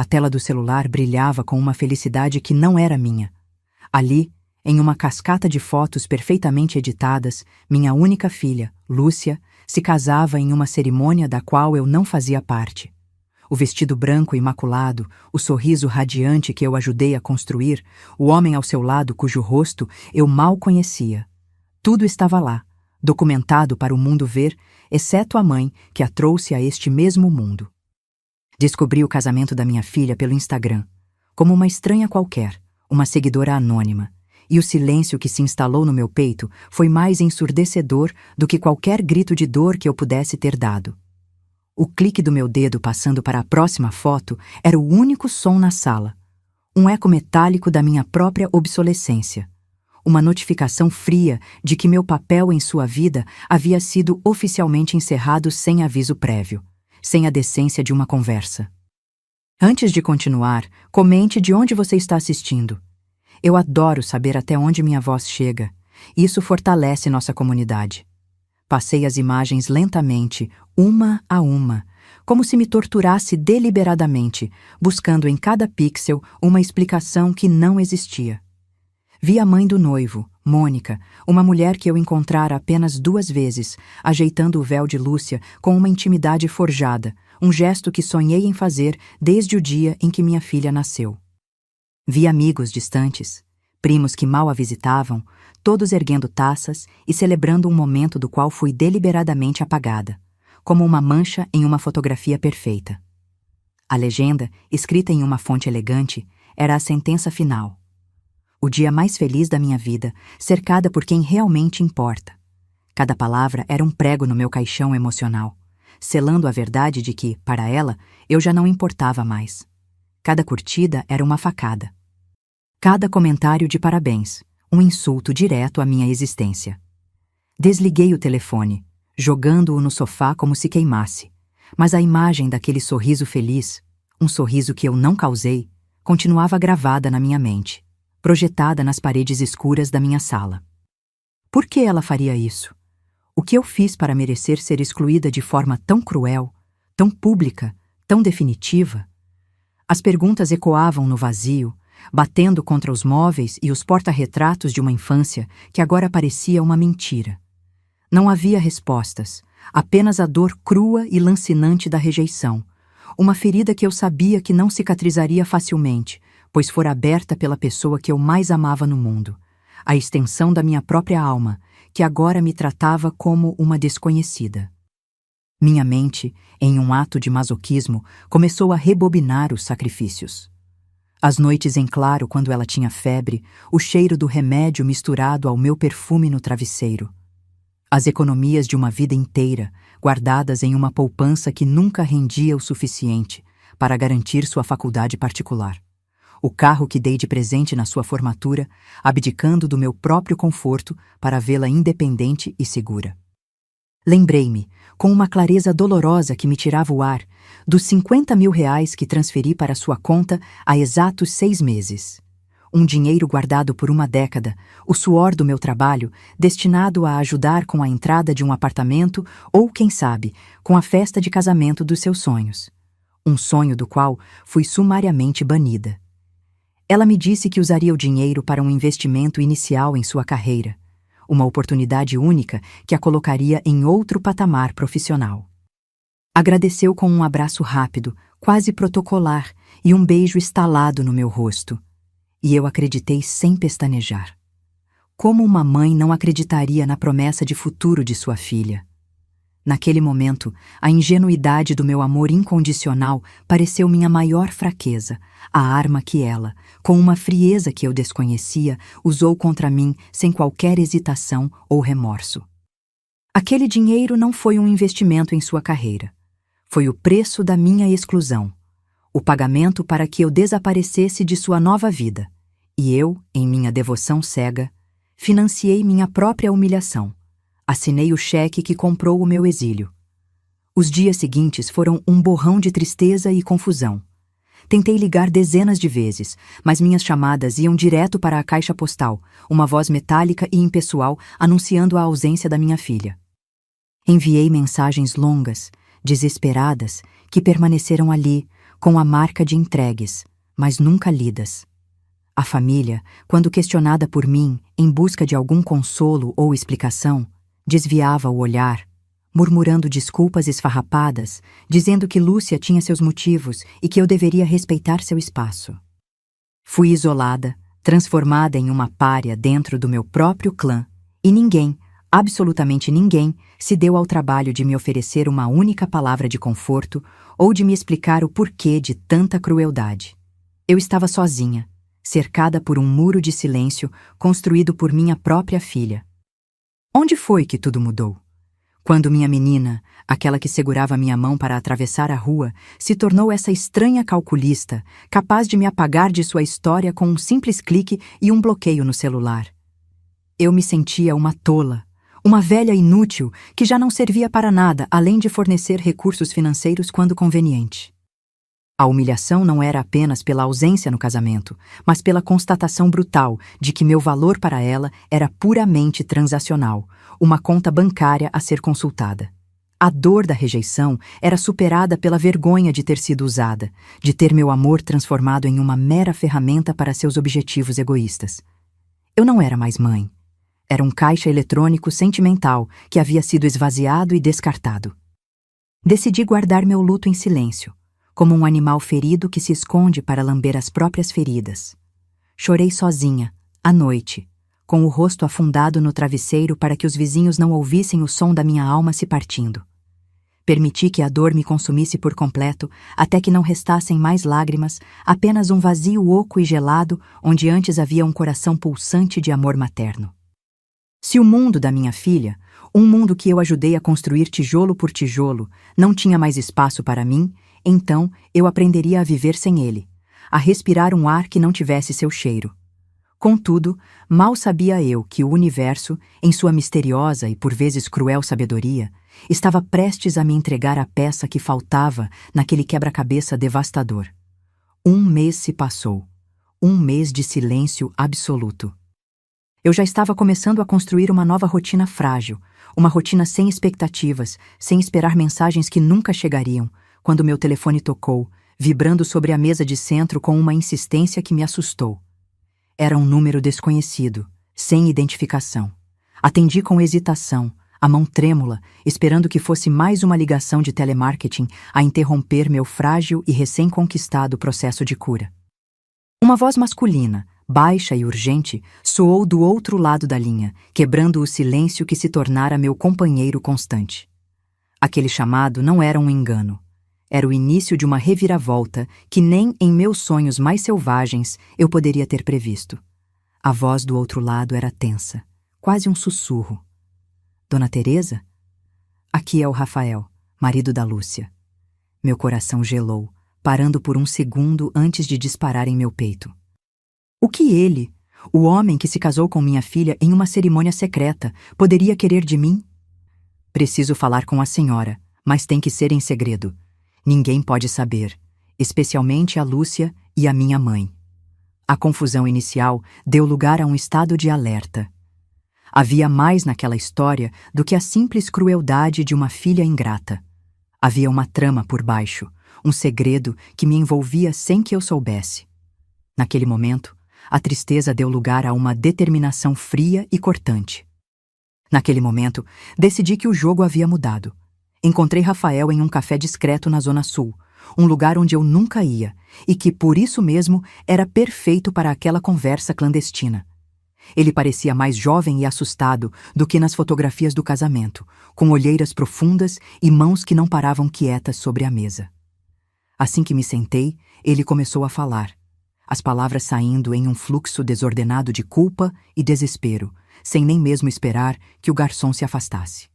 A tela do celular brilhava com uma felicidade que não era minha. Ali, em uma cascata de fotos perfeitamente editadas, minha única filha, Lúcia, se casava em uma cerimônia da qual eu não fazia parte. O vestido branco imaculado, o sorriso radiante que eu ajudei a construir, o homem ao seu lado cujo rosto eu mal conhecia. Tudo estava lá, documentado para o mundo ver, exceto a mãe que a trouxe a este mesmo mundo. Descobri o casamento da minha filha pelo Instagram, como uma estranha qualquer, uma seguidora anônima, e o silêncio que se instalou no meu peito foi mais ensurdecedor do que qualquer grito de dor que eu pudesse ter dado. O clique do meu dedo passando para a próxima foto era o único som na sala, um eco metálico da minha própria obsolescência, uma notificação fria de que meu papel em sua vida havia sido oficialmente encerrado sem aviso prévio, sem a decência de uma conversa. Antes de continuar, comente de onde você está assistindo. Eu adoro saber até onde minha voz chega. Isso fortalece nossa comunidade. Passei as imagens lentamente, uma a uma, como se me torturasse deliberadamente, buscando em cada pixel uma explicação que não existia. Vi a mãe do noivo, Mônica, uma mulher que eu encontrara apenas 2 vezes, ajeitando o véu de Lúcia com uma intimidade forjada, um gesto que sonhei em fazer desde o dia em que minha filha nasceu. Vi amigos distantes, primos que mal a visitavam, todos erguendo taças e celebrando um momento do qual fui deliberadamente apagada, como uma mancha em uma fotografia perfeita. A legenda, escrita em uma fonte elegante, era a sentença final. O dia mais feliz da minha vida, cercada por quem realmente importa. Cada palavra era um prego no meu caixão emocional, selando a verdade de que, para ela, eu já não importava mais. Cada curtida era uma facada. Cada comentário de parabéns, um insulto direto à minha existência. Desliguei o telefone, jogando-o no sofá como se queimasse, mas a imagem daquele sorriso feliz, um sorriso que eu não causei, continuava gravada na minha mente, projetada nas paredes escuras da minha sala. Por que ela faria isso? O que eu fiz para merecer ser excluída de forma tão cruel, tão pública, tão definitiva? As perguntas ecoavam no vazio, batendo contra os móveis e os porta-retratos de uma infância que agora parecia uma mentira. Não havia respostas, apenas a dor crua e lancinante da rejeição, uma ferida que eu sabia que não cicatrizaria facilmente, pois fora aberta pela pessoa que eu mais amava no mundo, a extensão da minha própria alma, que agora me tratava como uma desconhecida. Minha mente, em um ato de masoquismo, começou a rebobinar os sacrifícios. As noites em claro, quando ela tinha febre, o cheiro do remédio misturado ao meu perfume no travesseiro. As economias de uma vida inteira, guardadas em uma poupança que nunca rendia o suficiente para garantir sua faculdade particular. O carro que dei de presente na sua formatura, abdicando do meu próprio conforto para vê-la independente e segura. Lembrei-me, com uma clareza dolorosa que me tirava o ar, dos 50 mil reais que transferi para sua conta há exatos 6 meses. Um dinheiro guardado por uma década, o suor do meu trabalho, destinado a ajudar com a entrada de um apartamento ou, quem sabe, com a festa de casamento dos seus sonhos. Um sonho do qual fui sumariamente banida. Ela me disse que usaria o dinheiro para um investimento inicial em sua carreira, uma oportunidade única que a colocaria em outro patamar profissional. Agradeceu com um abraço rápido, quase protocolar, e um beijo estalado no meu rosto. E eu acreditei sem pestanejar. Como uma mãe não acreditaria na promessa de futuro de sua filha? Naquele momento, a ingenuidade do meu amor incondicional pareceu minha maior fraqueza, a arma que ela, com uma frieza que eu desconhecia, usou contra mim sem qualquer hesitação ou remorso. Aquele dinheiro não foi um investimento em sua carreira. Foi o preço da minha exclusão, o pagamento para que eu desaparecesse de sua nova vida. E eu, em minha devoção cega, financiei minha própria humilhação. Assinei o cheque que comprou o meu exílio. Os dias seguintes foram um borrão de tristeza e confusão. Tentei ligar dezenas de vezes, mas minhas chamadas iam direto para a caixa postal, uma voz metálica e impessoal anunciando a ausência da minha filha. Enviei mensagens longas, desesperadas, que permaneceram ali, com a marca de entregues, mas nunca lidas. A família, quando questionada por mim em busca de algum consolo ou explicação, desviava o olhar, murmurando desculpas esfarrapadas, dizendo que Lúcia tinha seus motivos e que eu deveria respeitar seu espaço. Fui isolada, transformada em uma pária dentro do meu próprio clã, e ninguém, absolutamente ninguém, se deu ao trabalho de me oferecer uma única palavra de conforto ou de me explicar o porquê de tanta crueldade. Eu estava sozinha, cercada por um muro de silêncio construído por minha própria filha. Onde foi que tudo mudou? Quando minha menina, aquela que segurava minha mão para atravessar a rua, se tornou essa estranha calculista, capaz de me apagar de sua história com um simples clique e um bloqueio no celular. Eu me sentia uma tola, uma velha inútil que já não servia para nada além de fornecer recursos financeiros quando conveniente. A humilhação não era apenas pela ausência no casamento, mas pela constatação brutal de que meu valor para ela era puramente transacional, uma conta bancária a ser consultada. A dor da rejeição era superada pela vergonha de ter sido usada, de ter meu amor transformado em uma mera ferramenta para seus objetivos egoístas. Eu não era mais mãe. Era um caixa eletrônico sentimental que havia sido esvaziado e descartado. Decidi guardar meu luto em silêncio, como um animal ferido que se esconde para lamber as próprias feridas. Chorei sozinha, à noite, com o rosto afundado no travesseiro para que os vizinhos não ouvissem o som da minha alma se partindo. Permiti que a dor me consumisse por completo, até que não restassem mais lágrimas, apenas um vazio oco e gelado onde antes havia um coração pulsante de amor materno. Se o mundo da minha filha, um mundo que eu ajudei a construir tijolo por tijolo, não tinha mais espaço para mim, então eu aprenderia a viver sem ele, a respirar um ar que não tivesse seu cheiro. Contudo, mal sabia eu que o universo, em sua misteriosa e por vezes cruel sabedoria, estava prestes a me entregar a peça que faltava naquele quebra-cabeça devastador. 1 mês se passou. 1 mês de silêncio absoluto. Eu já estava começando a construir uma nova rotina frágil, uma rotina sem expectativas, sem esperar mensagens que nunca chegariam, quando meu telefone tocou, vibrando sobre a mesa de centro com uma insistência que me assustou. Era um número desconhecido, sem identificação. Atendi com hesitação, a mão trêmula, esperando que fosse mais uma ligação de telemarketing a interromper meu frágil e recém-conquistado processo de cura. Uma voz masculina, baixa e urgente, soou do outro lado da linha, quebrando o silêncio que se tornara meu companheiro constante. Aquele chamado não era um engano. Era o início de uma reviravolta que nem em meus sonhos mais selvagens eu poderia ter previsto. A voz do outro lado era tensa, quase um sussurro. Dona Teresa? Aqui é o Rafael, marido da Lúcia. Meu coração gelou, parando por um segundo antes de disparar em meu peito. O que ele, o homem que se casou com minha filha em uma cerimônia secreta, poderia querer de mim? Preciso falar com a senhora, mas tem que ser em segredo. Ninguém pode saber, especialmente a Lúcia e a minha mãe. A confusão inicial deu lugar a um estado de alerta. Havia mais naquela história do que a simples crueldade de uma filha ingrata. Havia uma trama por baixo, um segredo que me envolvia sem que eu soubesse. Naquele momento, a tristeza deu lugar a uma determinação fria e cortante. Naquele momento, decidi que o jogo havia mudado. Encontrei Rafael em um café discreto na Zona Sul, um lugar onde eu nunca ia, e que, por isso mesmo, era perfeito para aquela conversa clandestina. Ele parecia mais jovem e assustado do que nas fotografias do casamento, com olheiras profundas e mãos que não paravam quietas sobre a mesa. Assim que me sentei, ele começou a falar, as palavras saindo em um fluxo desordenado de culpa e desespero, sem nem mesmo esperar que o garçom se afastasse.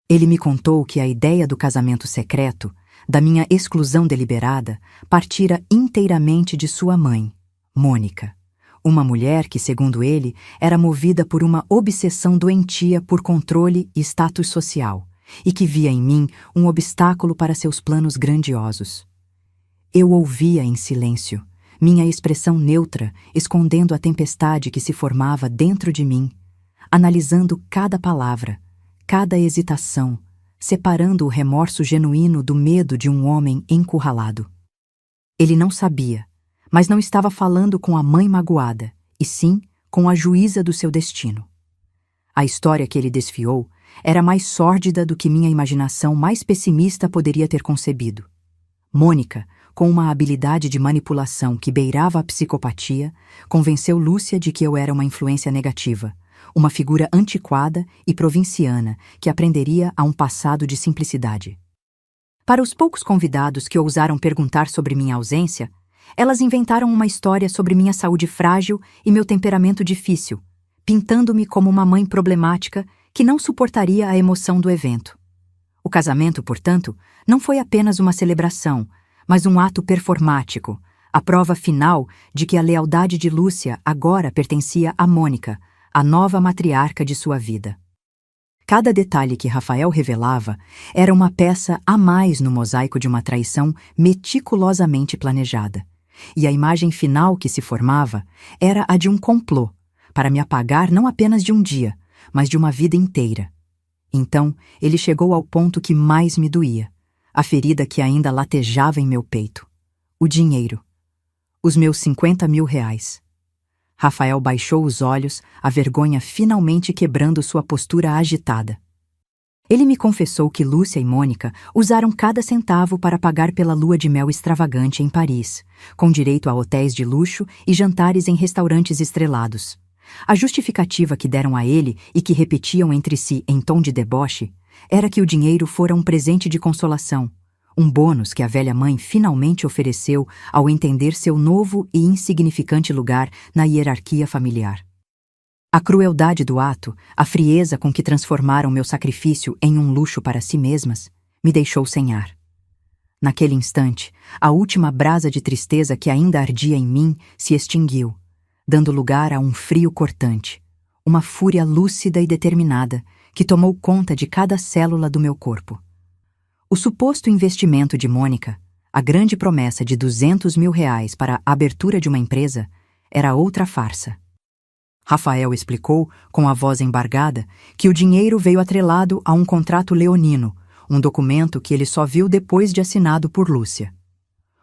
Ele me contou que a ideia do casamento secreto, da minha exclusão deliberada, partira inteiramente de sua mãe, Mônica, uma mulher que, segundo ele, era movida por uma obsessão doentia por controle e status social, e que via em mim um obstáculo para seus planos grandiosos. Eu ouvia em silêncio, minha expressão neutra escondendo a tempestade que se formava dentro de mim, analisando cada palavra, cada hesitação, separando o remorso genuíno do medo de um homem encurralado. Ele não sabia, mas não estava falando com a mãe magoada, e sim com a juíza do seu destino. A história que ele desfiou era mais sórdida do que minha imaginação mais pessimista poderia ter concebido. Mônica, com uma habilidade de manipulação que beirava a psicopatia, convenceu Lúcia de que eu era uma influência negativa, uma figura antiquada e provinciana que aprenderia a um passado de simplicidade. Para os poucos convidados que ousaram perguntar sobre minha ausência, elas inventaram uma história sobre minha saúde frágil e meu temperamento difícil, pintando-me como uma mãe problemática que não suportaria a emoção do evento. O casamento, portanto, não foi apenas uma celebração, mas um ato performático, a prova final de que a lealdade de Lúcia agora pertencia a Mônica, a nova matriarca de sua vida. Cada detalhe que Rafael revelava era uma peça a mais no mosaico de uma traição meticulosamente planejada, e a imagem final que se formava era a de um complô, para me apagar não apenas de um dia, mas de uma vida inteira. Então, ele chegou ao ponto que mais me doía, a ferida que ainda latejava em meu peito. O dinheiro. Os meus 50 mil reais. Rafael baixou os olhos, a vergonha finalmente quebrando sua postura agitada. Ele me confessou que Lúcia e Mônica usaram cada centavo para pagar pela lua de mel extravagante em Paris, com direito a hotéis de luxo e jantares em restaurantes estrelados. A justificativa que deram a ele e que repetiam entre si em tom de deboche era que o dinheiro fora um presente de consolação, um bônus que a velha mãe finalmente ofereceu ao entender seu novo e insignificante lugar na hierarquia familiar. A crueldade do ato, a frieza com que transformaram meu sacrifício em um luxo para si mesmas, me deixou sem ar. Naquele instante, a última brasa de tristeza que ainda ardia em mim se extinguiu, dando lugar a um frio cortante, uma fúria lúcida e determinada que tomou conta de cada célula do meu corpo. O suposto investimento de Mônica, a grande promessa de 200 mil reais para a abertura de uma empresa, era outra farsa. Rafael explicou, com a voz embargada, que o dinheiro veio atrelado a um contrato leonino, um documento que ele só viu depois de assinado por Lúcia.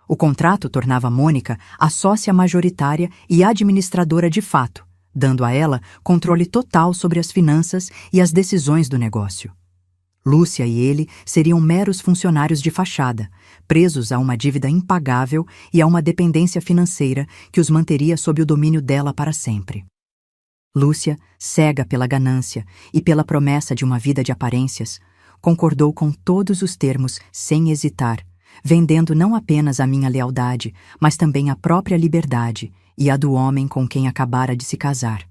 O contrato tornava Mônica a sócia majoritária e administradora de fato, dando a ela controle total sobre as finanças e as decisões do negócio. Lúcia e ele seriam meros funcionários de fachada, presos a uma dívida impagável e a uma dependência financeira que os manteria sob o domínio dela para sempre. Lúcia, cega pela ganância e pela promessa de uma vida de aparências, concordou com todos os termos sem hesitar, vendendo não apenas a minha lealdade, mas também a própria liberdade e a do homem com quem acabara de se casar.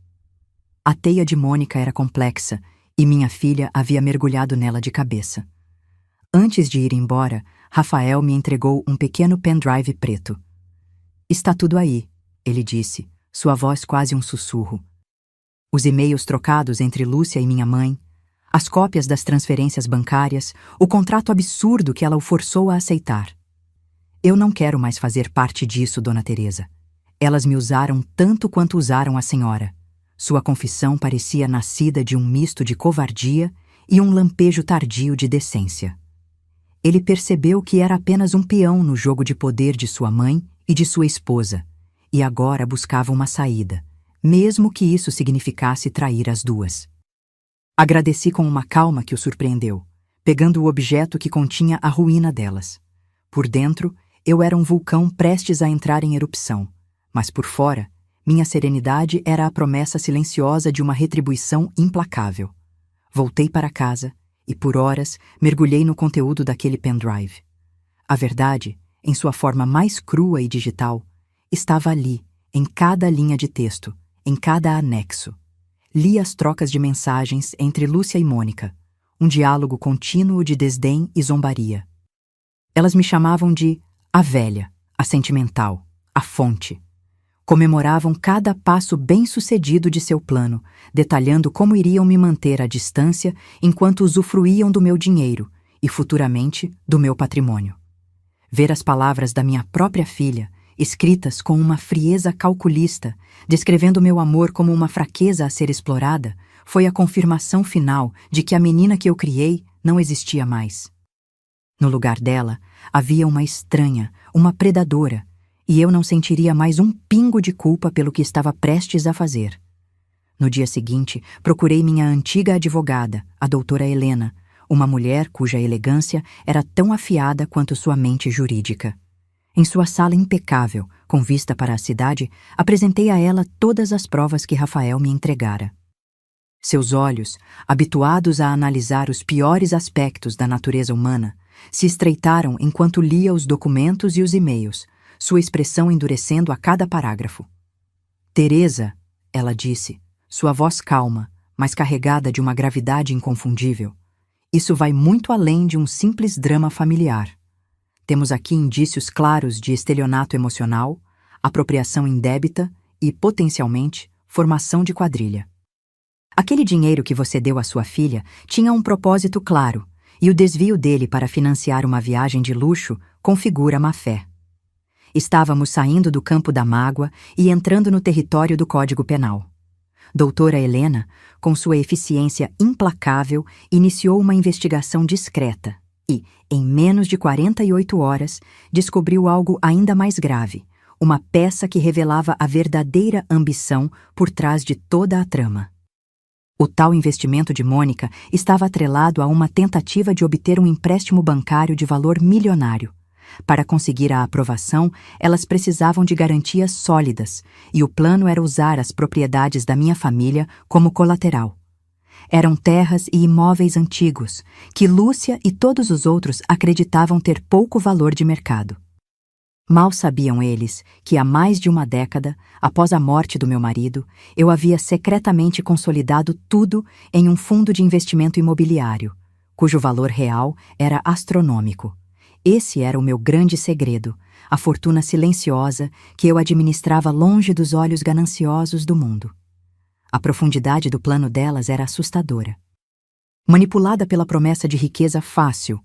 A teia de Mônica era complexa e minha filha havia mergulhado nela de cabeça. Antes de ir embora, Rafael me entregou um pequeno pendrive preto. "Está tudo aí", ele disse, sua voz quase um sussurro. Os e-mails trocados entre Lúcia e minha mãe, as cópias das transferências bancárias, o contrato absurdo que ela o forçou a aceitar. "Eu não quero mais fazer parte disso, Dona Teresa. Elas me usaram tanto quanto usaram a senhora." Sua confissão parecia nascida de um misto de covardia e um lampejo tardio de decência. Ele percebeu que era apenas um peão no jogo de poder de sua mãe e de sua esposa, e agora buscava uma saída, mesmo que isso significasse trair as duas. Agradeci com uma calma que o surpreendeu, pegando o objeto que continha a ruína delas. Por dentro, eu era um vulcão prestes a entrar em erupção, mas por fora, minha serenidade era a promessa silenciosa de uma retribuição implacável. Voltei para casa e, por horas, mergulhei no conteúdo daquele pendrive. A verdade, em sua forma mais crua e digital, estava ali, em cada linha de texto, em cada anexo. Li as trocas de mensagens entre Lúcia e Mônica, um diálogo contínuo de desdém e zombaria. Elas me chamavam de a velha, a sentimental, a fonte. Comemoravam cada passo bem-sucedido de seu plano, detalhando como iriam me manter à distância enquanto usufruíam do meu dinheiro e, futuramente, do meu patrimônio. Ver as palavras da minha própria filha, escritas com uma frieza calculista, descrevendo meu amor como uma fraqueza a ser explorada, foi a confirmação final de que a menina que eu criei não existia mais. No lugar dela, havia uma estranha, uma predadora, e eu não sentiria mais um pingo de culpa pelo que estava prestes a fazer. No dia seguinte, procurei minha antiga advogada, a doutora Helena, uma mulher cuja elegância era tão afiada quanto sua mente jurídica. Em sua sala impecável, com vista para a cidade, apresentei a ela todas as provas que Rafael me entregara. Seus olhos, habituados a analisar os piores aspectos da natureza humana, se estreitaram enquanto lia os documentos e os e-mails, sua expressão endurecendo a cada parágrafo. "Teresa", ela disse, sua voz calma, mas carregada de uma gravidade inconfundível, "isso vai muito além de um simples drama familiar. Temos aqui indícios claros de estelionato emocional, apropriação indébita e, potencialmente, formação de quadrilha. Aquele dinheiro que você deu à sua filha tinha um propósito claro, e o desvio dele para financiar uma viagem de luxo configura má-fé. Estávamos saindo do campo da mágoa e entrando no território do Código Penal. Doutora Helena, com sua eficiência implacável, iniciou uma investigação discreta e, em menos de 48 horas, descobriu algo ainda mais grave, uma peça que revelava a verdadeira ambição por trás de toda a trama. O tal investimento de Mônica estava atrelado a uma tentativa de obter um empréstimo bancário de valor milionário. Para conseguir a aprovação, elas precisavam de garantias sólidas, e o plano era usar as propriedades da minha família como colateral. Eram terras e imóveis antigos, que Lúcia e todos os outros acreditavam ter pouco valor de mercado. Mal sabiam eles que há mais de uma década, após a morte do meu marido, eu havia secretamente consolidado tudo em um fundo de investimento imobiliário, cujo valor real era astronômico. Esse era o meu grande segredo, a fortuna silenciosa que eu administrava longe dos olhos gananciosos do mundo. A profundidade do plano delas era assustadora. Manipulada pela promessa de riqueza fácil,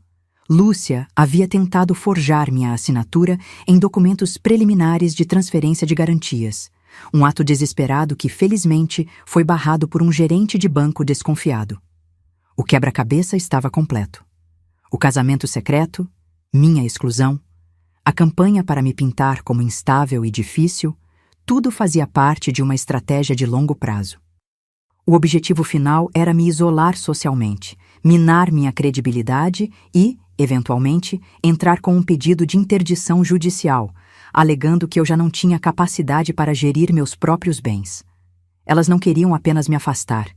Lúcia havia tentado forjar minha assinatura em documentos preliminares de transferência de garantias, um ato desesperado que, felizmente, foi barrado por um gerente de banco desconfiado. O quebra-cabeça estava completo. O casamento secreto, minha exclusão, a campanha para me pintar como instável e difícil, tudo fazia parte de uma estratégia de longo prazo. O objetivo final era me isolar socialmente, minar minha credibilidade e, eventualmente, entrar com um pedido de interdição judicial, alegando que eu já não tinha capacidade para gerir meus próprios bens. Elas não queriam apenas me afastar,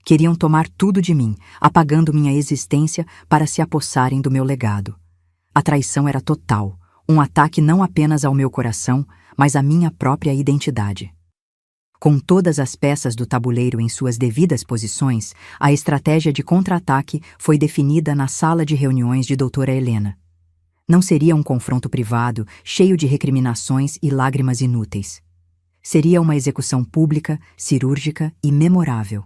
queriam tomar tudo de mim, apagando minha existência para se apossarem do meu legado. A traição era total, um ataque não apenas ao meu coração, mas à minha própria identidade. Com todas as peças do tabuleiro em suas devidas posições, a estratégia de contra-ataque foi definida na sala de reuniões de doutora Helena. Não seria um confronto privado, cheio de recriminações e lágrimas inúteis. Seria uma execução pública, cirúrgica e memorável.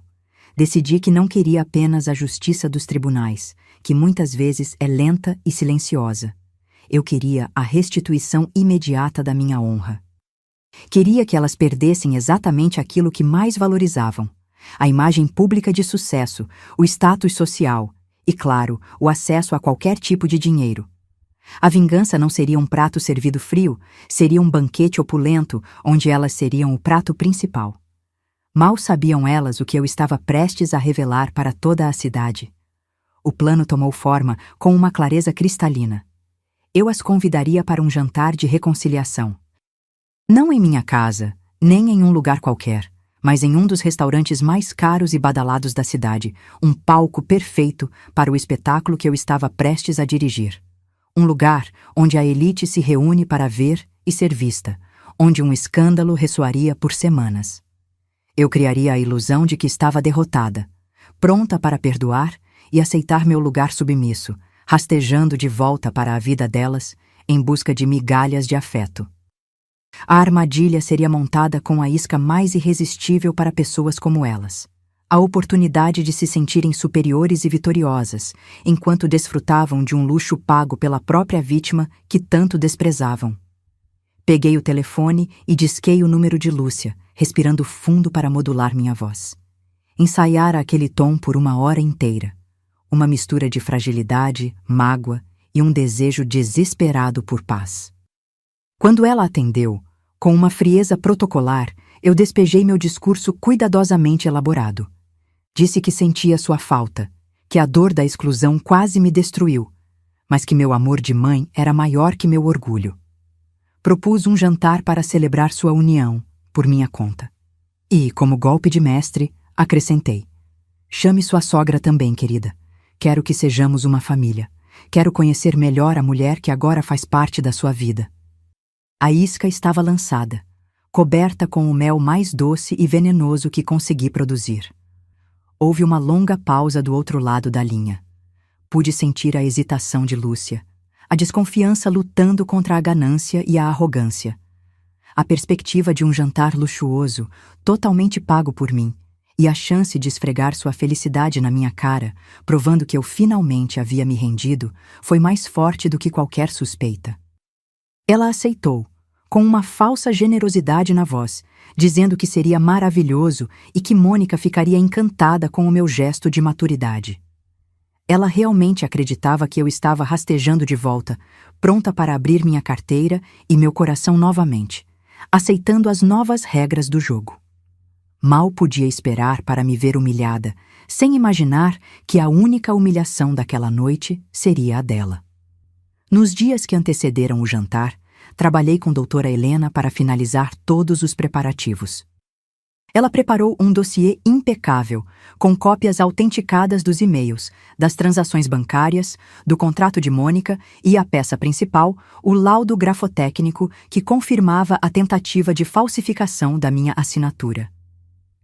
Decidi que não queria apenas a justiça dos tribunais, que muitas vezes é lenta e silenciosa. Eu queria a restituição imediata da minha honra. Queria que elas perdessem exatamente aquilo que mais valorizavam: a imagem pública de sucesso, o status social e, claro, o acesso a qualquer tipo de dinheiro. A vingança não seria um prato servido frio, seria um banquete opulento onde elas seriam o prato principal. Mal sabiam elas o que eu estava prestes a revelar para toda a cidade. O plano tomou forma com uma clareza cristalina. Eu as convidaria para um jantar de reconciliação. Não em minha casa, nem em um lugar qualquer, mas em um dos restaurantes mais caros e badalados da cidade, um palco perfeito para o espetáculo que eu estava prestes a dirigir. Um lugar onde a elite se reúne para ver e ser vista, onde um escândalo ressoaria por semanas. Eu criaria a ilusão de que estava derrotada, pronta para perdoar e aceitar meu lugar submisso, rastejando de volta para a vida delas em busca de migalhas de afeto. A armadilha seria montada com a isca mais irresistível para pessoas como elas. A oportunidade de se sentirem superiores e vitoriosas, enquanto desfrutavam de um luxo pago pela própria vítima que tanto desprezavam. Peguei o telefone e disquei o número de Lúcia, respirando fundo para modular minha voz. Ensaiara aquele tom por 1 hora inteira. Uma mistura de fragilidade, mágoa e um desejo desesperado por paz. Quando ela atendeu, com uma frieza protocolar, eu despejei meu discurso cuidadosamente elaborado. Disse que sentia sua falta, que a dor da exclusão quase me destruiu, mas que meu amor de mãe era maior que meu orgulho. Propus um jantar para celebrar sua união, por minha conta. E, como golpe de mestre, acrescentei: chame sua sogra também, querida. Quero que sejamos uma família. Quero conhecer melhor a mulher que agora faz parte da sua vida. A isca estava lançada, coberta com o mel mais doce e venenoso que consegui produzir. Houve uma longa pausa do outro lado da linha. Pude sentir a hesitação de Lúcia, a desconfiança lutando contra a ganância e a arrogância. A perspectiva de um jantar luxuoso, totalmente pago por mim, e a chance de esfregar sua felicidade na minha cara, provando que eu finalmente havia me rendido, foi mais forte do que qualquer suspeita. Ela aceitou, com uma falsa generosidade na voz, dizendo que seria maravilhoso e que Mônica ficaria encantada com o meu gesto de maturidade. Ela realmente acreditava que eu estava rastejando de volta, pronta para abrir minha carteira e meu coração novamente, aceitando as novas regras do jogo. Mal podia esperar para me ver humilhada, sem imaginar que a única humilhação daquela noite seria a dela. Nos dias que antecederam o jantar, trabalhei com doutora Helena para finalizar todos os preparativos. Ela preparou um dossiê impecável, com cópias autenticadas dos e-mails, das transações bancárias, do contrato de Mônica e a peça principal, o laudo grafotécnico que confirmava a tentativa de falsificação da minha assinatura.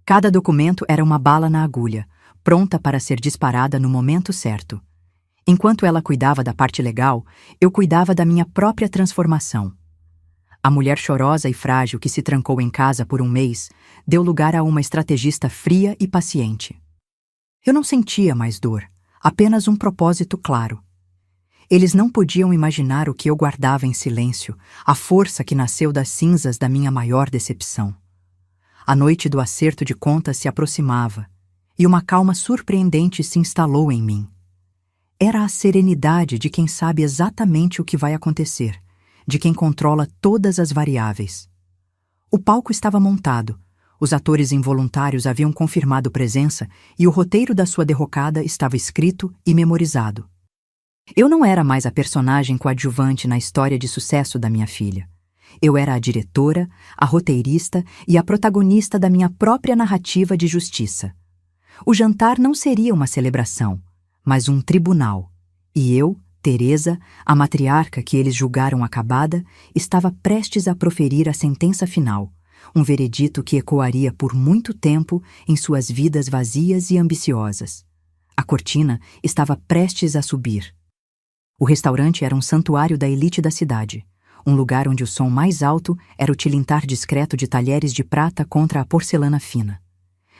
Cada documento era uma bala na agulha, pronta para ser disparada no momento certo. Enquanto ela cuidava da parte legal, eu cuidava da minha própria transformação. A mulher chorosa e frágil que se trancou em casa por um mês deu lugar a uma estrategista fria e paciente. Eu não sentia mais dor, apenas um propósito claro. Eles não podiam imaginar o que eu guardava em silêncio, a força que nasceu das cinzas da minha maior decepção. A noite do acerto de contas se aproximava, e uma calma surpreendente se instalou em mim. Era a serenidade de quem sabe exatamente o que vai acontecer, de quem controla todas as variáveis. O palco estava montado, os atores involuntários haviam confirmado presença e o roteiro da sua derrocada estava escrito e memorizado. Eu não era mais a personagem coadjuvante na história de sucesso da minha filha. Eu era a diretora, a roteirista e a protagonista da minha própria narrativa de justiça. O jantar não seria uma celebração, mas um tribunal. E eu, Teresa, a matriarca que eles julgaram acabada, estava prestes a proferir a sentença final, um veredito que ecoaria por muito tempo em suas vidas vazias e ambiciosas. A cortina estava prestes a subir. O restaurante era um santuário da elite da cidade, um lugar onde o som mais alto era o tilintar discreto de talheres de prata contra a porcelana fina.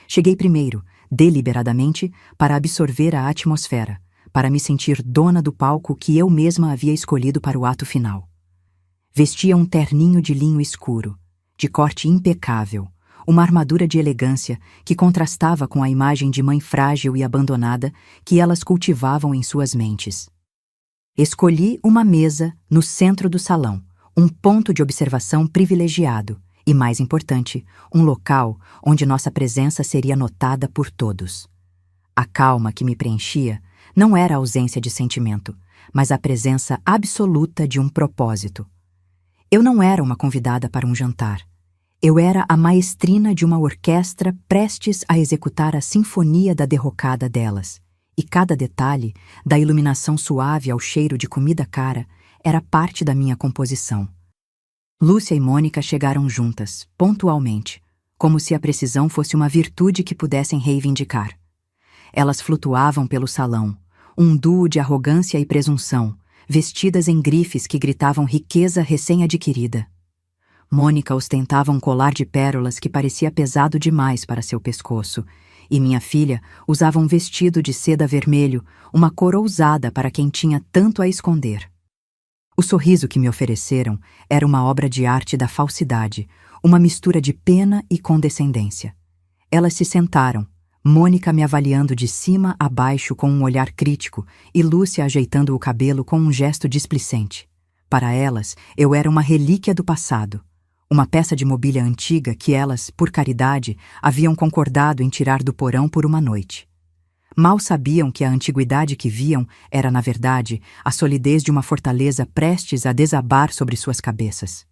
Cheguei primeiro, deliberadamente, para absorver a atmosfera, para me sentir dona do palco que eu mesma havia escolhido para o ato final. Vestia um terninho de linho escuro, de corte impecável, uma armadura de elegância que contrastava com a imagem de mãe frágil e abandonada que elas cultivavam em suas mentes. Escolhi uma mesa no centro do salão, um ponto de observação privilegiado e, mais importante, um local onde nossa presença seria notada por todos. A calma que me preenchia não era a ausência de sentimento, mas a presença absoluta de um propósito. Eu não era uma convidada para um jantar. Eu era a maestrina de uma orquestra prestes a executar a sinfonia da derrocada delas, e cada detalhe, da iluminação suave ao cheiro de comida cara, era parte da minha composição. Lúcia e Mônica chegaram juntas, pontualmente, como se a precisão fosse uma virtude que pudessem reivindicar. Elas flutuavam pelo salão, um duo de arrogância e presunção, vestidas em grifes que gritavam riqueza recém-adquirida. Mônica ostentava um colar de pérolas que parecia pesado demais para seu pescoço, e minha filha usava um vestido de seda vermelho, uma cor ousada para quem tinha tanto a esconder. O sorriso que me ofereceram era uma obra de arte da falsidade, uma mistura de pena e condescendência. Elas se sentaram, Mônica me avaliando de cima a baixo com um olhar crítico e Lúcia ajeitando o cabelo com um gesto displicente. Para elas, eu era uma relíquia do passado, uma peça de mobília antiga que elas, por caridade, haviam concordado em tirar do porão por uma noite. Mal sabiam que a antiguidade que viam era, na verdade, a solidez de uma fortaleza prestes a desabar sobre suas cabeças.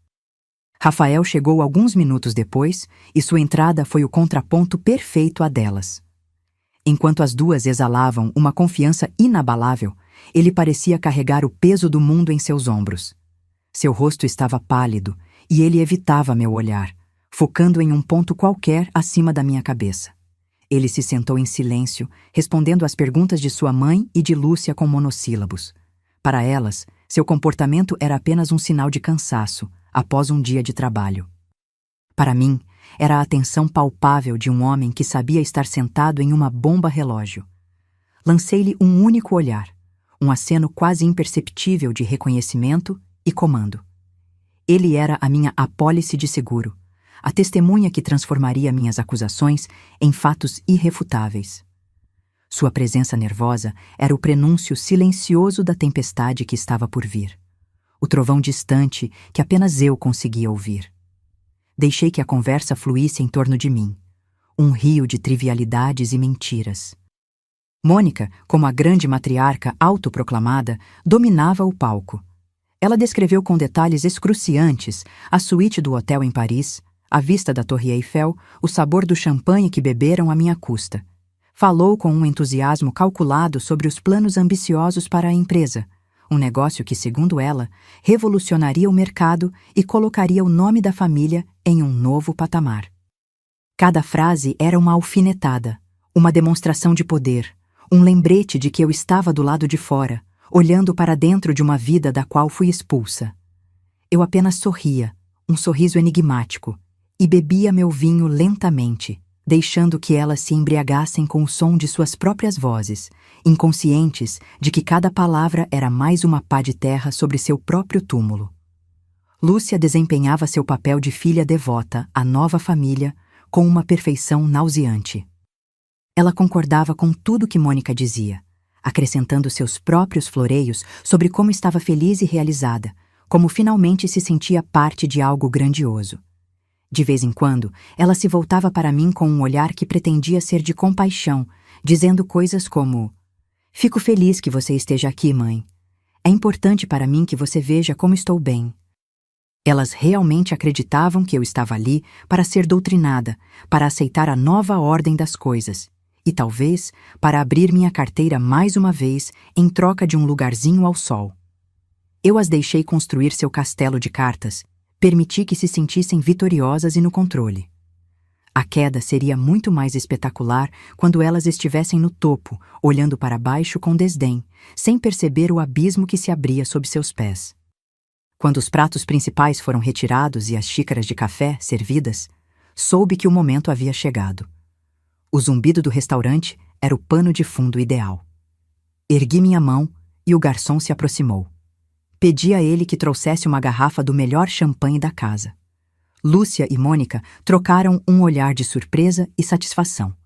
Rafael chegou alguns minutos depois e sua entrada foi o contraponto perfeito à delas. Enquanto as duas exalavam uma confiança inabalável, ele parecia carregar o peso do mundo em seus ombros. Seu rosto estava pálido e ele evitava meu olhar, focando em um ponto qualquer acima da minha cabeça. Ele se sentou em silêncio, respondendo às perguntas de sua mãe e de Lúcia com monossílabos. Para elas, seu comportamento era apenas um sinal de cansaço, após um dia de trabalho. Para mim, era a atenção palpável de um homem que sabia estar sentado em uma bomba relógio. Lancei-lhe um único olhar, um aceno quase imperceptível de reconhecimento e comando. Ele era a minha apólice de seguro, a testemunha que transformaria minhas acusações em fatos irrefutáveis. Sua presença nervosa era o prenúncio silencioso da tempestade que estava por vir. O trovão distante que apenas eu conseguia ouvir. Deixei que a conversa fluísse em torno de mim, um rio de trivialidades e mentiras. Mônica, como a grande matriarca autoproclamada, dominava o palco. Ela descreveu com detalhes excruciantes a suíte do hotel em Paris, a vista da Torre Eiffel, o sabor do champanhe que beberam à minha custa. Falou com um entusiasmo calculado sobre os planos ambiciosos para a empresa, um negócio que, segundo ela, revolucionaria o mercado e colocaria o nome da família em um novo patamar. Cada frase era uma alfinetada, uma demonstração de poder, um lembrete de que eu estava do lado de fora, olhando para dentro de uma vida da qual fui expulsa. Eu apenas sorria, um sorriso enigmático, e bebia meu vinho lentamente, deixando que elas se embriagassem com o som de suas próprias vozes, inconscientes de que cada palavra era mais uma pá de terra sobre seu próprio túmulo. Lúcia desempenhava seu papel de filha devota à nova família com uma perfeição nauseante. Ela concordava com tudo que Mônica dizia, acrescentando seus próprios floreios sobre como estava feliz e realizada, como finalmente se sentia parte de algo grandioso. De vez em quando, ela se voltava para mim com um olhar que pretendia ser de compaixão, dizendo coisas como: "Fico feliz que você esteja aqui, mãe. É importante para mim que você veja como estou bem." Elas realmente acreditavam que eu estava ali para ser doutrinada, para aceitar a nova ordem das coisas, e talvez para abrir minha carteira mais uma vez em troca de um lugarzinho ao sol. Eu as deixei construir seu castelo de cartas, permiti que se sentissem vitoriosas e no controle. A queda seria muito mais espetacular quando elas estivessem no topo, olhando para baixo com desdém, sem perceber o abismo que se abria sob seus pés. Quando os pratos principais foram retirados e as xícaras de café servidas, soube que o momento havia chegado. O zumbido do restaurante era o pano de fundo ideal. Ergui minha mão e o garçom se aproximou. Pedi a ele que trouxesse uma garrafa do melhor champanhe da casa. Lúcia e Mônica trocaram um olhar de surpresa e satisfação.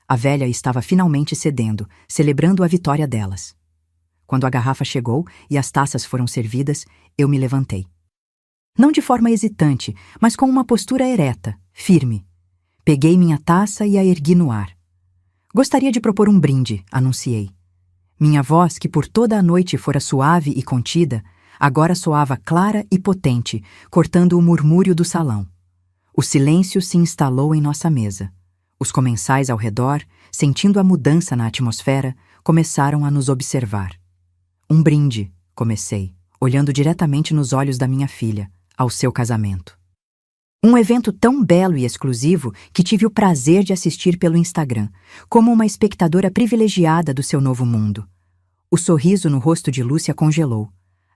A velha estava finalmente cedendo, celebrando a vitória delas. Quando a garrafa chegou e as taças foram servidas, eu me levantei. Não de forma hesitante, mas com uma postura ereta, firme. Peguei minha taça e a ergui no ar. "Gostaria de propor um brinde", anunciei. Minha voz, que por toda a noite fora suave e contida, agora soava clara e potente, cortando o murmúrio do salão. O silêncio se instalou em nossa mesa. Os comensais ao redor, sentindo a mudança na atmosfera, começaram a nos observar. "Um brinde", comecei, olhando diretamente nos olhos da minha filha, ao seu casamento. Um evento tão belo e exclusivo que tive o prazer de assistir pelo Instagram, como uma espectadora privilegiada do seu novo mundo. O sorriso no rosto de Lúcia congelou,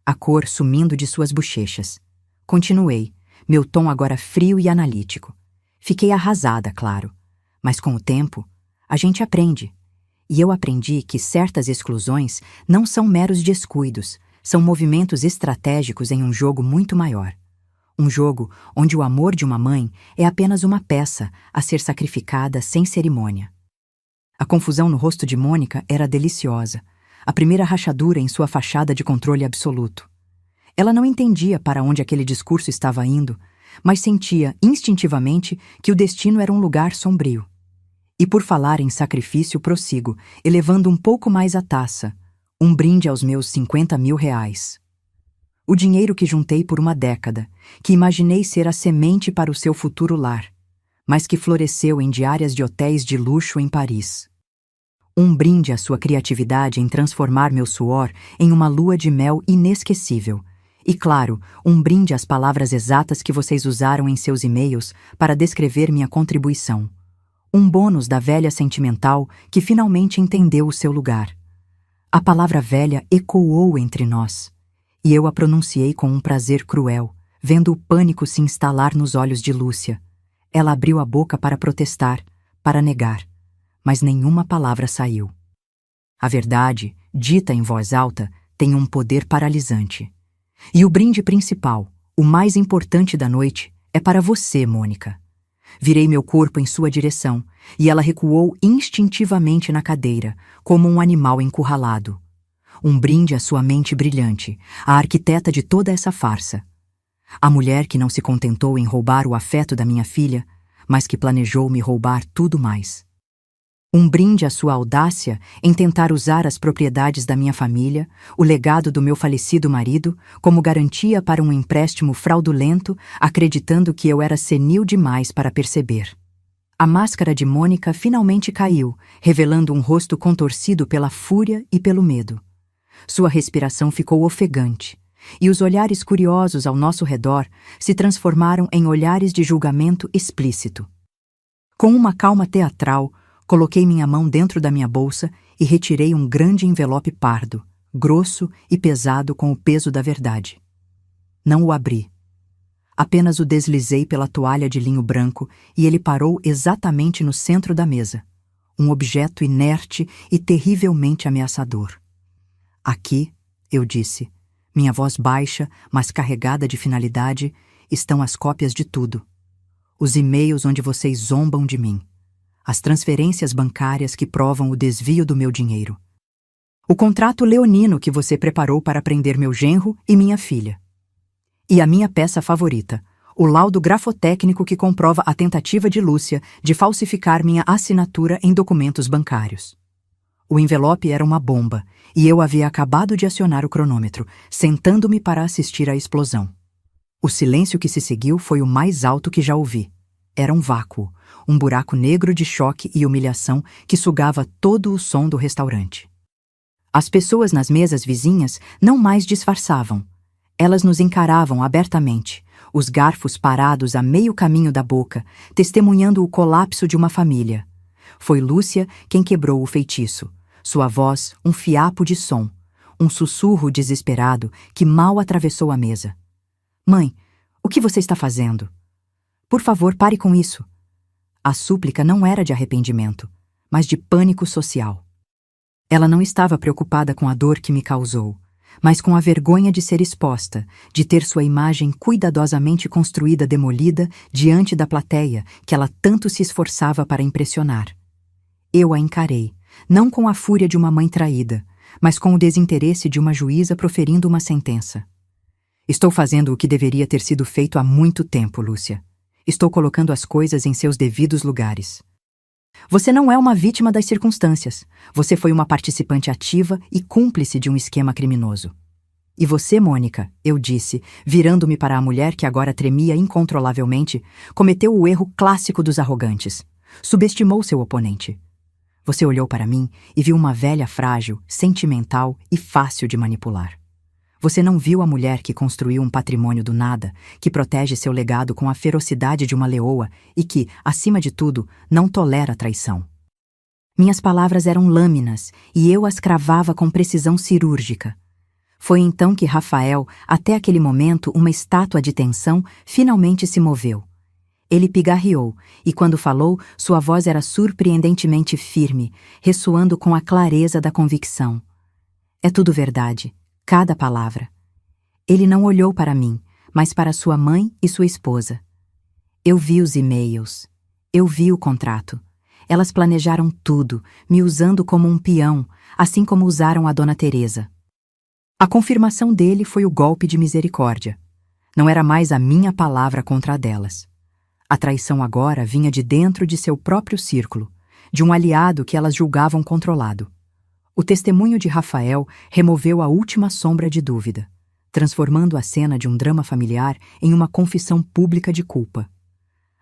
a cor sumindo de suas bochechas. Continuei, meu tom agora frio e analítico. Fiquei arrasada, claro, mas com o tempo, a gente aprende. E eu aprendi que certas exclusões não são meros descuidos, são movimentos estratégicos em um jogo muito maior. Um jogo onde o amor de uma mãe é apenas uma peça a ser sacrificada sem cerimônia. A confusão no rosto de Mônica era deliciosa, a primeira rachadura em sua fachada de controle absoluto. Ela não entendia para onde aquele discurso estava indo, mas sentia instintivamente que o destino era um lugar sombrio. E por falar em sacrifício, prossigo, elevando um pouco mais a taça, um brinde aos meus 50.000 reais. O dinheiro que juntei por uma década, que imaginei ser a semente para o seu futuro lar, mas que floresceu em diárias de hotéis de luxo em Paris. Um brinde à sua criatividade em transformar meu suor em uma lua de mel inesquecível. E, claro, um brinde às palavras exatas que vocês usaram em seus e-mails para descrever minha contribuição. Um bônus da velha sentimental que finalmente entendeu o seu lugar. A palavra velha ecoou entre nós, e eu a pronunciei com um prazer cruel, vendo o pânico se instalar nos olhos de Lúcia. Ela abriu a boca para protestar, para negar, mas nenhuma palavra saiu. A verdade, dita em voz alta, tem um poder paralisante. E o brinde principal, o mais importante da noite, é para você, Mônica. Virei meu corpo em sua direção, e ela recuou instintivamente na cadeira, como um animal encurralado. Um brinde à sua mente brilhante, a arquiteta de toda essa farsa. A mulher que não se contentou em roubar o afeto da minha filha, mas que planejou me roubar tudo mais. Um brinde à sua audácia em tentar usar as propriedades da minha família, o legado do meu falecido marido, como garantia para um empréstimo fraudulento, acreditando que eu era senil demais para perceber. A máscara de Mônica finalmente caiu, revelando um rosto contorcido pela fúria e pelo medo. Sua respiração ficou ofegante, e os olhares curiosos ao nosso redor se transformaram em olhares de julgamento explícito. Com uma calma teatral, coloquei minha mão dentro da minha bolsa e retirei um grande envelope pardo, grosso e pesado com o peso da verdade. Não o abri. Apenas o deslizei pela toalha de linho branco e ele parou exatamente no centro da mesa. Um objeto inerte e terrivelmente ameaçador. Aqui, eu disse, minha voz baixa, mas carregada de finalidade, estão as cópias de tudo. Os e-mails onde vocês zombam de mim. As transferências bancárias que provam o desvio do meu dinheiro. O contrato leonino que você preparou para prender meu genro e minha filha. E a minha peça favorita, o laudo grafotécnico que comprova a tentativa de Lúcia de falsificar minha assinatura em documentos bancários. O envelope era uma bomba, e eu havia acabado de acionar o cronômetro, sentando-me para assistir à explosão. O silêncio que se seguiu foi o mais alto que já ouvi. Era um vácuo, um buraco negro de choque e humilhação que sugava todo o som do restaurante. As pessoas nas mesas vizinhas não mais disfarçavam. Elas nos encaravam abertamente, os garfos parados a meio caminho da boca, testemunhando o colapso de uma família. Foi Lúcia quem quebrou o feitiço. Sua voz, um fiapo de som, um sussurro desesperado que mal atravessou a mesa. Mãe, o que você está fazendo? Por favor, pare com isso. A súplica não era de arrependimento, mas de pânico social. Ela não estava preocupada com a dor que me causou, mas com a vergonha de ser exposta, de ter sua imagem cuidadosamente construída demolida diante da plateia que ela tanto se esforçava para impressionar. Eu a encarei, não com a fúria de uma mãe traída, mas com o desinteresse de uma juíza proferindo uma sentença. Estou fazendo o que deveria ter sido feito há muito tempo, Lúcia. Estou colocando as coisas em seus devidos lugares. Você não é uma vítima das circunstâncias. Você foi uma participante ativa e cúmplice de um esquema criminoso. E você, Mônica, eu disse, virando-me para a mulher que agora tremia incontrolavelmente, cometeu o erro clássico dos arrogantes. Subestimou seu oponente. Você olhou para mim e viu uma velha frágil, sentimental e fácil de manipular. Você não viu a mulher que construiu um patrimônio do nada, que protege seu legado com a ferocidade de uma leoa e que, acima de tudo, não tolera traição. Minhas palavras eram lâminas e eu as cravava com precisão cirúrgica. Foi então que Rafael, até aquele momento uma estátua de tensão, finalmente se moveu. Ele pigarreou, e quando falou, sua voz era surpreendentemente firme, ressoando com a clareza da convicção. É tudo verdade. Cada palavra. Ele não olhou para mim, mas para sua mãe e sua esposa. Eu vi os e-mails. Eu vi o contrato. Elas planejaram tudo, me usando como um peão, assim como usaram a Dona Teresa. A confirmação dele foi o golpe de misericórdia. Não era mais a minha palavra contra a delas. A traição agora vinha de dentro de seu próprio círculo, de um aliado que elas julgavam controlado. O testemunho de Rafael removeu a última sombra de dúvida, transformando a cena de um drama familiar em uma confissão pública de culpa.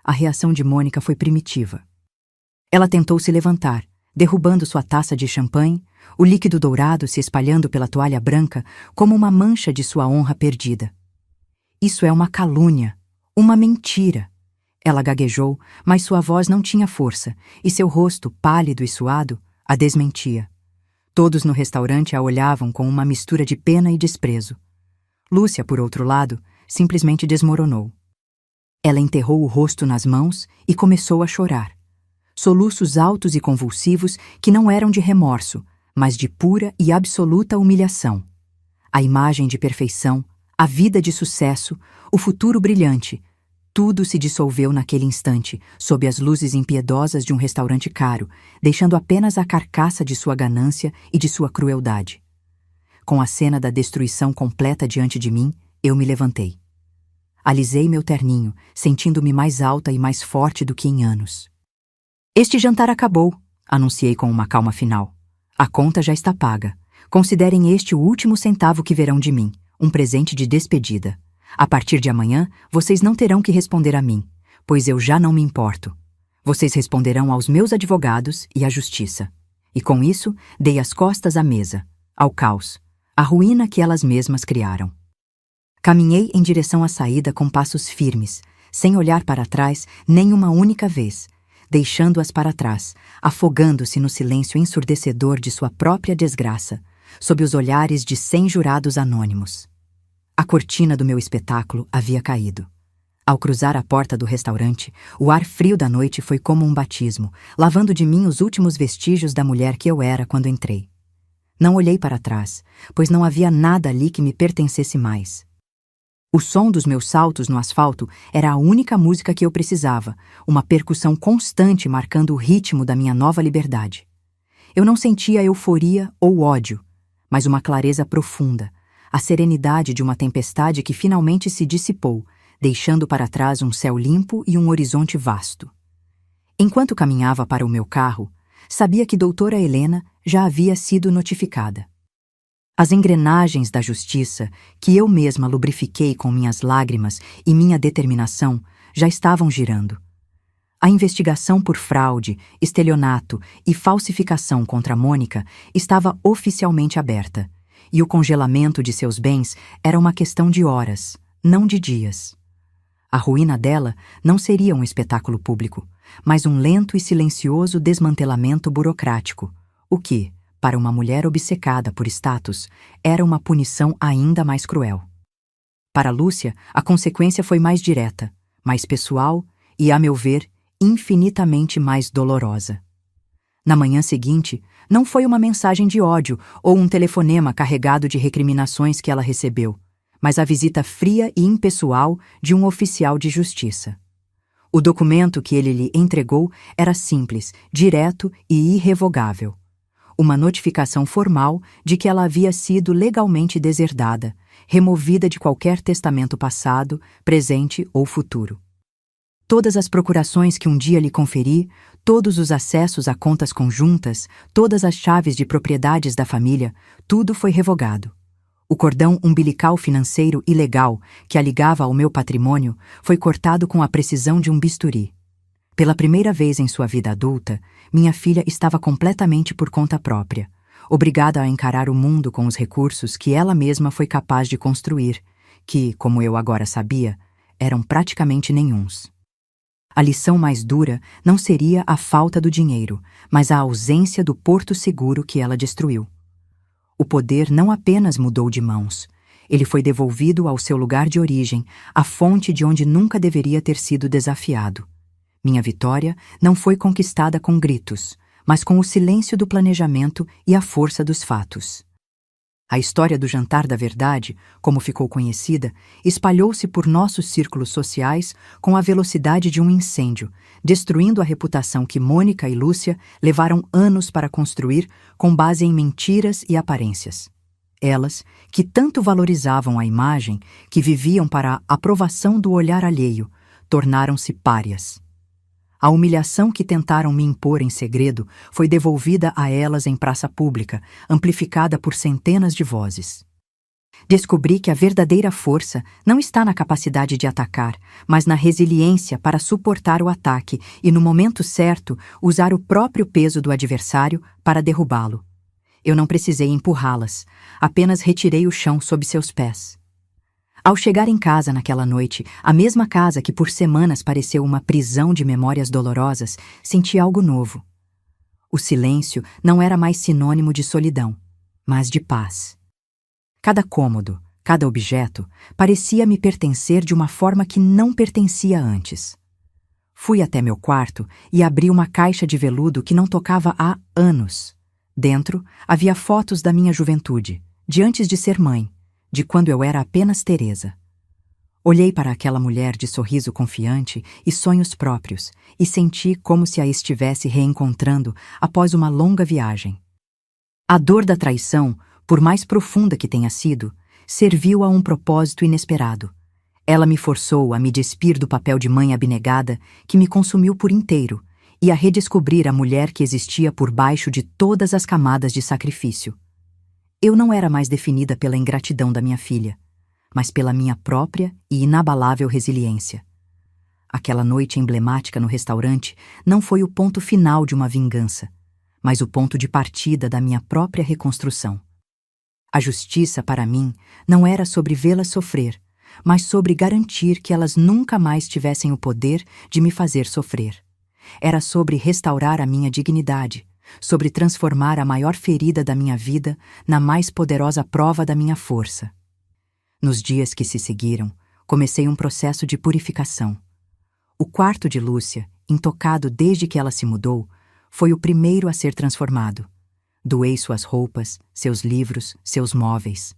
A reação de Mônica foi primitiva. Ela tentou se levantar, derrubando sua taça de champanhe, o líquido dourado se espalhando pela toalha branca como uma mancha de sua honra perdida. Isso é uma calúnia, uma mentira. Ela gaguejou, mas sua voz não tinha força, e seu rosto, pálido e suado, a desmentia. Todos no restaurante a olhavam com uma mistura de pena e desprezo. Lúcia, por outro lado, simplesmente desmoronou. Ela enterrou o rosto nas mãos e começou a chorar. Soluços altos e convulsivos que não eram de remorso, mas de pura e absoluta humilhação. A imagem de perfeição, a vida de sucesso, o futuro brilhante, tudo se dissolveu naquele instante, sob as luzes impiedosas de um restaurante caro, deixando apenas a carcaça de sua ganância e de sua crueldade. Com a cena da destruição completa diante de mim, eu me levantei. Alisei meu terninho, sentindo-me mais alta e mais forte do que em anos. Este jantar acabou, anunciei com uma calma final. A conta já está paga. Considerem este o último centavo que verão de mim, um presente de despedida. A partir de amanhã, vocês não terão que responder a mim, pois eu já não me importo. Vocês responderão aos meus advogados e à justiça. E com isso, dei as costas à mesa, ao caos, à ruína que elas mesmas criaram. Caminhei em direção à saída com passos firmes, sem olhar para trás nem uma única vez, deixando-as para trás, afogando-se no silêncio ensurdecedor de sua própria desgraça, sob os olhares de 100 jurados anônimos. A cortina do meu espetáculo havia caído. Ao cruzar a porta do restaurante, o ar frio da noite foi como um batismo, lavando de mim os últimos vestígios da mulher que eu era quando entrei. Não olhei para trás, pois não havia nada ali que me pertencesse mais. O som dos meus saltos no asfalto era a única música que eu precisava, uma percussão constante marcando o ritmo da minha nova liberdade. Eu não sentia euforia ou ódio, mas uma clareza profunda, a serenidade de uma tempestade que finalmente se dissipou, deixando para trás um céu limpo e um horizonte vasto. Enquanto caminhava para o meu carro, sabia que doutora Helena já havia sido notificada. As engrenagens da justiça, que eu mesma lubrifiquei com minhas lágrimas e minha determinação, já estavam girando. A investigação por fraude, estelionato e falsificação contra Mônica estava oficialmente aberta, e o congelamento de seus bens era uma questão de horas, não de dias. A ruína dela não seria um espetáculo público, mas um lento e silencioso desmantelamento burocrático, o que, para uma mulher obcecada por status, era uma punição ainda mais cruel. Para Lúcia, a consequência foi mais direta, mais pessoal e, a meu ver, infinitamente mais dolorosa. Na manhã seguinte, não foi uma mensagem de ódio ou um telefonema carregado de recriminações que ela recebeu, mas a visita fria e impessoal de um oficial de justiça. O documento que ele lhe entregou era simples, direto e irrevogável. Uma notificação formal de que ela havia sido legalmente deserdada, removida de qualquer testamento passado, presente ou futuro. Todas as procurações que um dia lhe conferi, todos os acessos a contas conjuntas, todas as chaves de propriedades da família, tudo foi revogado. O cordão umbilical financeiro e legal que a ligava ao meu patrimônio foi cortado com a precisão de um bisturi. Pela primeira vez em sua vida adulta, minha filha estava completamente por conta própria, obrigada a encarar o mundo com os recursos que ela mesma foi capaz de construir, que, como eu agora sabia, eram praticamente nenhuns. A lição mais dura não seria a falta do dinheiro, mas a ausência do porto seguro que ela destruiu. O poder não apenas mudou de mãos, ele foi devolvido ao seu lugar de origem, à fonte de onde nunca deveria ter sido desafiado. Minha vitória não foi conquistada com gritos, mas com o silêncio do planejamento e a força dos fatos. A história do Jantar da Verdade, como ficou conhecida, espalhou-se por nossos círculos sociais com a velocidade de um incêndio, destruindo a reputação que Mônica e Lúcia levaram anos para construir com base em mentiras e aparências. Elas, que tanto valorizavam a imagem, que viviam para a aprovação do olhar alheio, tornaram-se párias. A humilhação que tentaram me impor em segredo foi devolvida a elas em praça pública, amplificada por centenas de vozes. Descobri que a verdadeira força não está na capacidade de atacar, mas na resiliência para suportar o ataque e, no momento certo, usar o próprio peso do adversário para derrubá-lo. Eu não precisei empurrá-las, apenas retirei o chão sob seus pés. Ao chegar em casa naquela noite, a mesma casa que por semanas pareceu uma prisão de memórias dolorosas, senti algo novo. O silêncio não era mais sinônimo de solidão, mas de paz. Cada cômodo, cada objeto, parecia me pertencer de uma forma que não pertencia antes. Fui até meu quarto e abri uma caixa de veludo que não tocava há anos. Dentro havia fotos da minha juventude, de antes de ser mãe, de quando eu era apenas Teresa. Olhei para aquela mulher de sorriso confiante e sonhos próprios e senti como se a estivesse reencontrando após uma longa viagem. A dor da traição, por mais profunda que tenha sido, serviu a um propósito inesperado. Ela me forçou a me despir do papel de mãe abnegada que me consumiu por inteiro e a redescobrir a mulher que existia por baixo de todas as camadas de sacrifício. Eu não era mais definida pela ingratidão da minha filha, mas pela minha própria e inabalável resiliência. Aquela noite emblemática no restaurante não foi o ponto final de uma vingança, mas o ponto de partida da minha própria reconstrução. A justiça, para mim, não era sobre vê-las sofrer, mas sobre garantir que elas nunca mais tivessem o poder de me fazer sofrer. Era sobre restaurar a minha dignidade, sobre transformar a maior ferida da minha vida na mais poderosa prova da minha força. Nos dias que se seguiram, comecei um processo de purificação. O quarto de Lúcia, intocado desde que ela se mudou, foi o primeiro a ser transformado. Doei suas roupas, seus livros, seus móveis.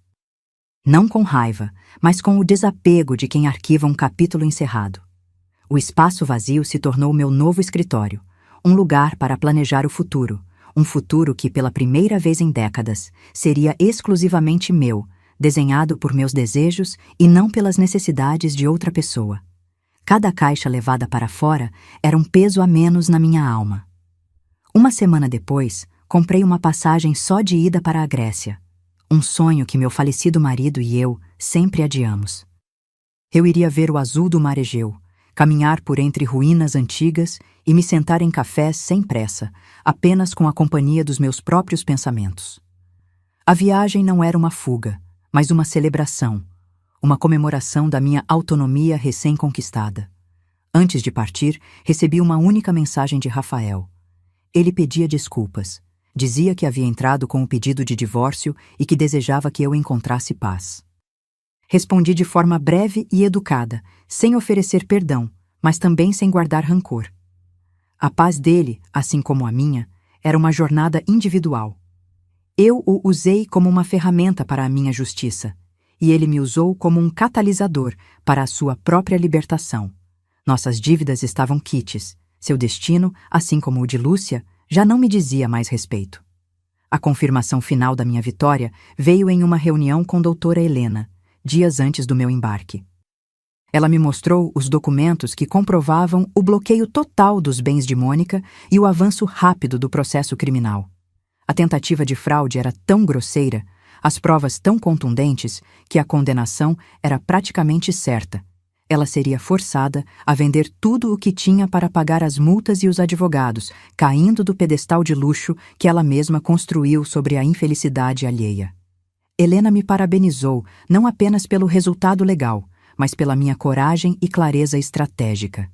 Não com raiva, mas com o desapego de quem arquiva um capítulo encerrado. O espaço vazio se tornou meu novo escritório, um lugar para planejar o futuro, um futuro que, pela primeira vez em décadas, seria exclusivamente meu, desenhado por meus desejos e não pelas necessidades de outra pessoa. Cada caixa levada para fora era um peso a menos na minha alma. Uma semana depois, comprei uma passagem só de ida para a Grécia, um sonho que meu falecido marido e eu sempre adiamos. Eu iria ver o azul do mar Egeu, caminhar por entre ruínas antigas e me sentar em cafés sem pressa, apenas com a companhia dos meus próprios pensamentos. A viagem não era uma fuga, mas uma celebração, uma comemoração da minha autonomia recém-conquistada. Antes de partir, recebi uma única mensagem de Rafael. Ele pedia desculpas. Dizia que havia entrado com o pedido de divórcio e que desejava que eu encontrasse paz. Respondi de forma breve e educada, sem oferecer perdão, mas também sem guardar rancor. A paz dele, assim como a minha, era uma jornada individual. Eu o usei como uma ferramenta para a minha justiça, e ele me usou como um catalisador para a sua própria libertação. Nossas dívidas estavam quites. Seu destino, assim como o de Lúcia, já não me dizia mais respeito. A confirmação final da minha vitória veio em uma reunião com doutora Helena, dias antes do meu embarque. Ela me mostrou os documentos que comprovavam o bloqueio total dos bens de Mônica e o avanço rápido do processo criminal. A tentativa de fraude era tão grosseira, as provas tão contundentes, que a condenação era praticamente certa. Ela seria forçada a vender tudo o que tinha para pagar as multas e os advogados, caindo do pedestal de luxo que ela mesma construiu sobre a infelicidade alheia. Helena me parabenizou não apenas pelo resultado legal, mas pela minha coragem e clareza estratégica.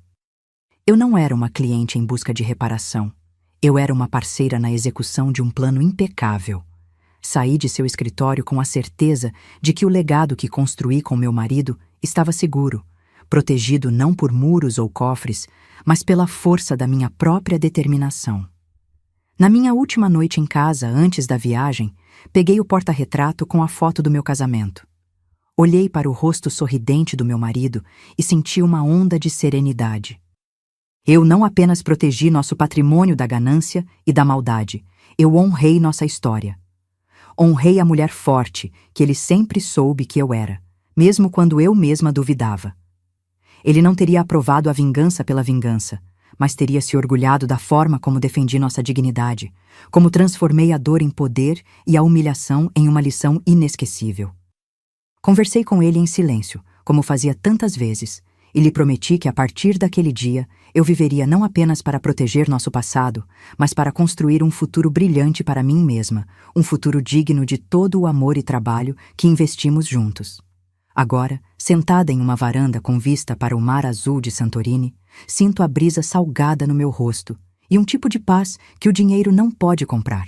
Eu não era uma cliente em busca de reparação. Eu era uma parceira na execução de um plano impecável. Saí de seu escritório com a certeza de que o legado que construí com meu marido estava seguro, protegido não por muros ou cofres, mas pela força da minha própria determinação. Na minha última noite em casa, antes da viagem, peguei o porta-retrato com a foto do meu casamento. Olhei para o rosto sorridente do meu marido e senti uma onda de serenidade. Eu não apenas protegi nosso patrimônio da ganância e da maldade, eu honrei nossa história. Honrei a mulher forte que ele sempre soube que eu era, mesmo quando eu mesma duvidava. Ele não teria aprovado a vingança pela vingança, mas teria se orgulhado da forma como defendi nossa dignidade, como transformei a dor em poder e a humilhação em uma lição inesquecível. Conversei com ele em silêncio, como fazia tantas vezes, e lhe prometi que a partir daquele dia eu viveria não apenas para proteger nosso passado, mas para construir um futuro brilhante para mim mesma, um futuro digno de todo o amor e trabalho que investimos juntos. Agora, sentada em uma varanda com vista para o mar azul de Santorini, sinto a brisa salgada no meu rosto e um tipo de paz que o dinheiro não pode comprar.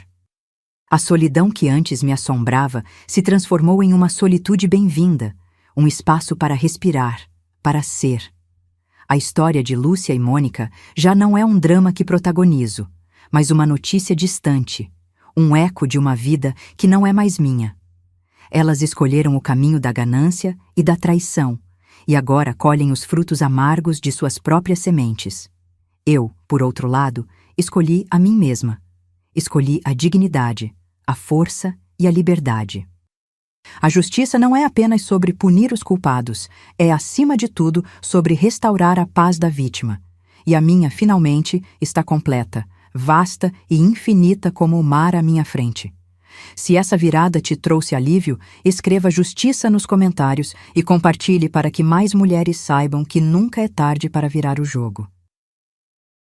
A solidão que antes me assombrava se transformou em uma solitude bem-vinda, um espaço para respirar, para ser. A história de Lúcia e Mônica já não é um drama que protagonizo, mas uma notícia distante, um eco de uma vida que não é mais minha. Elas escolheram o caminho da ganância e da traição, e agora colhem os frutos amargos de suas próprias sementes. Eu, por outro lado, escolhi a mim mesma. Escolhi a dignidade, a força e a liberdade. A justiça não é apenas sobre punir os culpados, é, acima de tudo, sobre restaurar a paz da vítima. E a minha, finalmente, está completa, vasta e infinita como o mar à minha frente. Se essa virada te trouxe alívio, escreva justiça nos comentários e compartilhe para que mais mulheres saibam que nunca é tarde para virar o jogo.